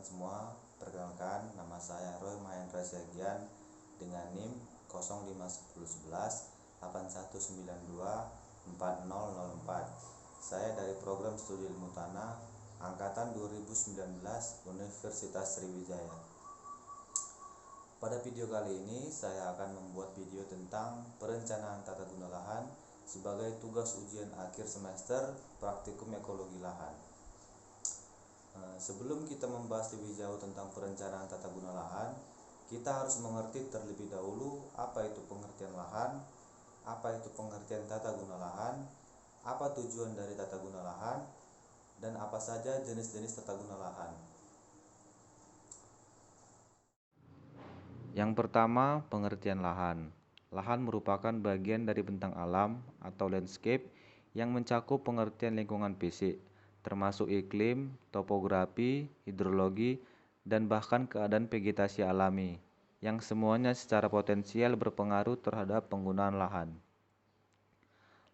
teman-teman semua, perkenalkan nama saya Roy Mahendra Segian dengan NIM 051181924004. Saya dari program studi ilmu tanah angkatan 2019 Universitas Sriwijaya. Pada video kali ini saya akan membuat video tentang perencanaan tata guna lahan sebagai tugas ujian akhir semester praktikum ekologi lahan. Sebelum kita membahas lebih jauh tentang perencanaan tata guna lahan, kita harus mengerti terlebih dahulu apa itu pengertian lahan, apa itu pengertian tata guna lahan, apa tujuan dari tata guna lahan, dan apa saja jenis-jenis tata guna lahan. Yang pertama, pengertian lahan. Lahan merupakan bagian dari bentang alam atau landscape yang mencakup pengertian lingkungan fisik, termasuk iklim, topografi, hidrologi, dan bahkan keadaan vegetasi alami, yang semuanya secara potensial berpengaruh terhadap penggunaan lahan.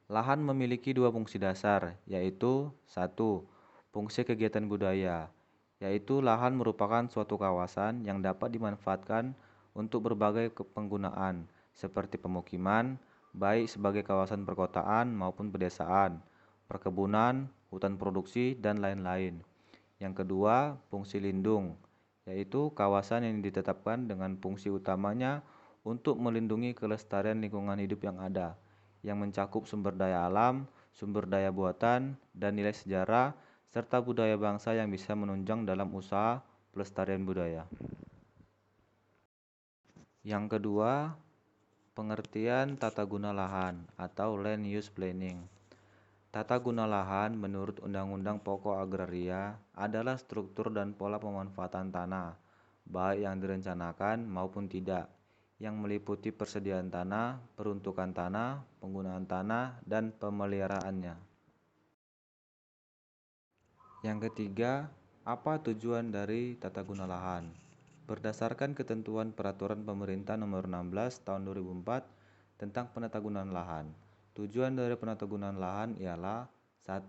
Lahan memiliki dua fungsi dasar, yaitu 1. Fungsi kegiatan budaya, yaitu lahan merupakan suatu kawasan yang dapat dimanfaatkan untuk berbagai penggunaan, seperti pemukiman, baik sebagai kawasan perkotaan maupun pedesaan, perkebunan, hutan produksi, dan lain-lain. Yang kedua, fungsi lindung, yaitu kawasan yang ditetapkan dengan fungsi utamanya untuk melindungi kelestarian lingkungan hidup yang ada, yang mencakup sumber daya alam, sumber daya buatan, dan nilai sejarah, serta budaya bangsa yang bisa menunjang dalam usaha pelestarian budaya. Yang kedua, pengertian tata guna lahan atau land use planning. Tata guna lahan menurut Undang-Undang Pokok Agraria adalah struktur dan pola pemanfaatan tanah, baik yang direncanakan maupun tidak, yang meliputi persediaan tanah, peruntukan tanah, penggunaan tanah, dan pemeliharaannya. Yang ketiga, apa tujuan dari tata guna lahan? Berdasarkan ketentuan Peraturan Pemerintah Nomor 16 Tahun 2004 tentang penatagunaan lahan, tujuan dari penatagunaan lahan ialah 1.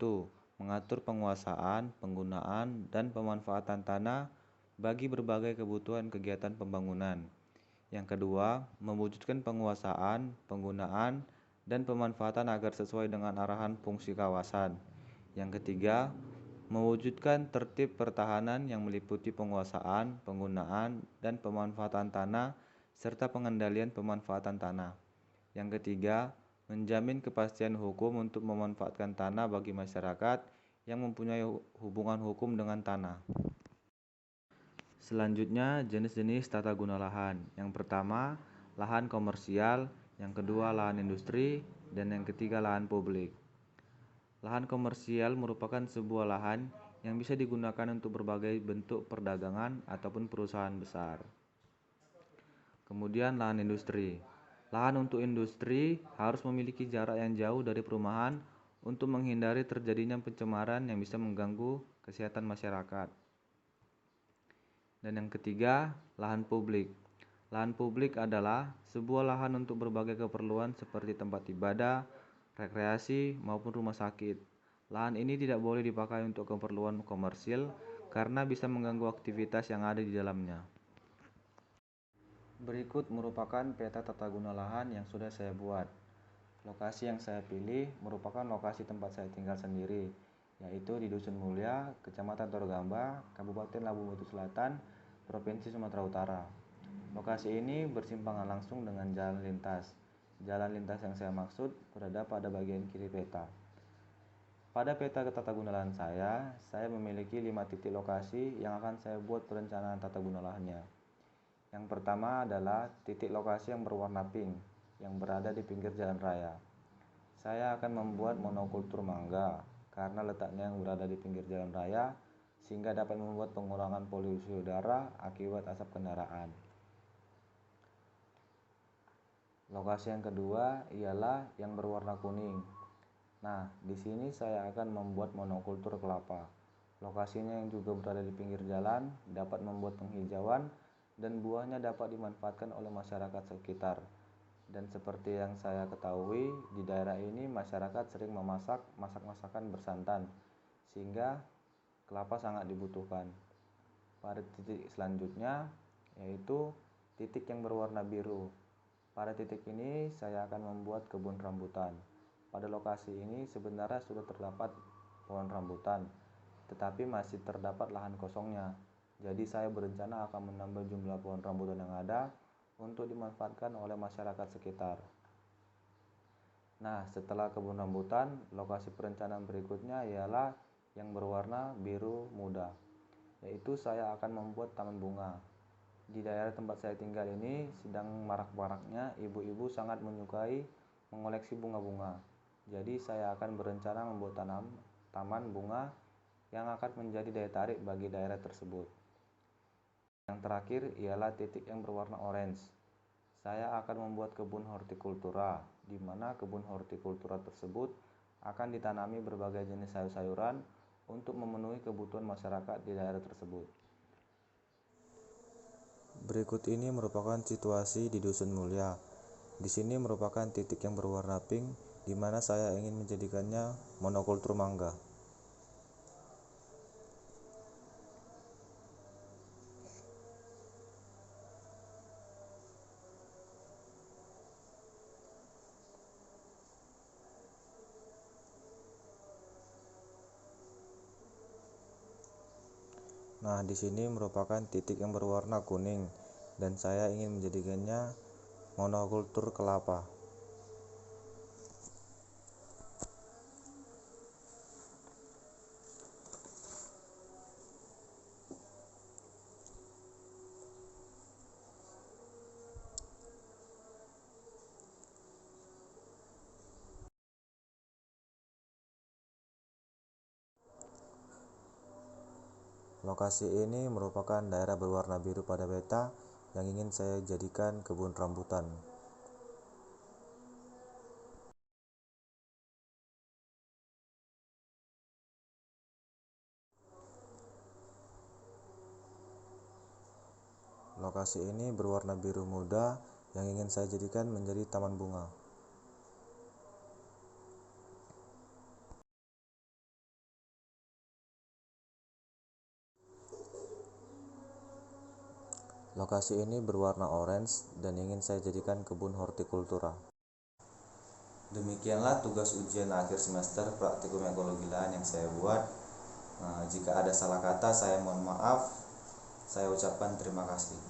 Mengatur penguasaan, penggunaan, dan pemanfaatan tanah bagi berbagai kebutuhan kegiatan pembangunan. Yang kedua, mewujudkan penguasaan, penggunaan, dan pemanfaatan agar sesuai dengan arahan fungsi kawasan. Yang ketiga, mewujudkan tertib pertahanan yang meliputi penguasaan, penggunaan, dan pemanfaatan tanah, serta pengendalian pemanfaatan tanah. Yang ketiga, menjamin kepastian hukum untuk memanfaatkan tanah bagi masyarakat yang mempunyai hubungan hukum dengan tanah. Selanjutnya, jenis-jenis tata guna lahan. Yang pertama, lahan komersial, yang kedua lahan industri, dan yang ketiga lahan publik. Lahan komersial merupakan sebuah lahan yang bisa digunakan untuk berbagai bentuk perdagangan ataupun perusahaan besar. Kemudian lahan industri. Lahan untuk industri harus memiliki jarak yang jauh dari perumahan untuk menghindari terjadinya pencemaran yang bisa mengganggu kesehatan masyarakat. Dan yang ketiga, lahan publik. Lahan publik adalah sebuah lahan untuk berbagai keperluan seperti tempat ibadah, rekreasi, maupun rumah sakit. Lahan ini tidak boleh dipakai untuk keperluan komersil karena bisa mengganggu aktivitas yang ada di dalamnya. Berikut merupakan peta tata guna lahan yang sudah saya buat. Lokasi yang saya pilih merupakan lokasi tempat saya tinggal sendiri, yaitu di Dusun Mulia, Kecamatan Torogamba, Kabupaten Labuan Batu Selatan, Provinsi Sumatera Utara. Lokasi ini bersimpangan langsung dengan jalan lintas. Jalan lintas yang saya maksud berada pada bagian kiri peta. Pada peta tata guna lahan saya memiliki 5 titik lokasi yang akan saya buat perencanaan tata guna lahannya. Yang pertama adalah titik lokasi yang berwarna pink, yang berada di pinggir jalan raya. Saya akan membuat monokultur mangga, karena letaknya yang berada di pinggir jalan raya, sehingga dapat membuat pengurangan polusi udara akibat asap kendaraan. Lokasi yang kedua ialah yang berwarna kuning. Nah, di sini saya akan membuat monokultur kelapa. Lokasinya yang juga berada di pinggir jalan dapat membuat penghijauan dan buahnya dapat dimanfaatkan oleh masyarakat sekitar. Dan seperti yang saya ketahui, di daerah ini masyarakat sering memasak masak-masakan bersantan, sehingga kelapa sangat dibutuhkan. Pada titik selanjutnya yaitu titik yang berwarna biru. Pada titik ini saya akan membuat kebun rambutan. Pada lokasi ini sebenarnya sudah terdapat pohon rambutan, tetapi masih terdapat lahan kosongnya. Jadi saya berencana akan menambah jumlah pohon rambutan yang ada untuk dimanfaatkan oleh masyarakat sekitar. Nah, setelah kebun rambutan, lokasi perencanaan berikutnya ialah yang berwarna biru muda, yaitu saya akan membuat taman bunga. Di daerah tempat saya tinggal ini sedang marak-maraknya ibu-ibu sangat menyukai mengoleksi bunga-bunga. Jadi saya akan berencana membuat taman bunga yang akan menjadi daya tarik bagi daerah tersebut. Yang terakhir ialah titik yang berwarna orange. Saya akan membuat kebun hortikultura, di mana kebun hortikultura tersebut akan ditanami berbagai jenis sayur-sayuran untuk memenuhi kebutuhan masyarakat di daerah tersebut. Berikut ini merupakan situasi di Dusun Mulia. Di sini merupakan titik yang berwarna pink, di mana saya ingin menjadikannya monokultur mangga. Nah, di sini merupakan titik yang berwarna kuning dan saya ingin menjadikannya monokultur kelapa. Lokasi ini merupakan daerah berwarna biru pada peta yang ingin saya jadikan kebun rambutan. Lokasi ini berwarna biru muda yang ingin saya jadikan menjadi taman bunga. Lokasi ini berwarna orange dan ingin saya jadikan kebun hortikultura. Demikianlah tugas ujian akhir semester praktikum ekologi lahan yang saya buat. Jika ada salah kata saya mohon maaf. Saya ucapkan terima kasih.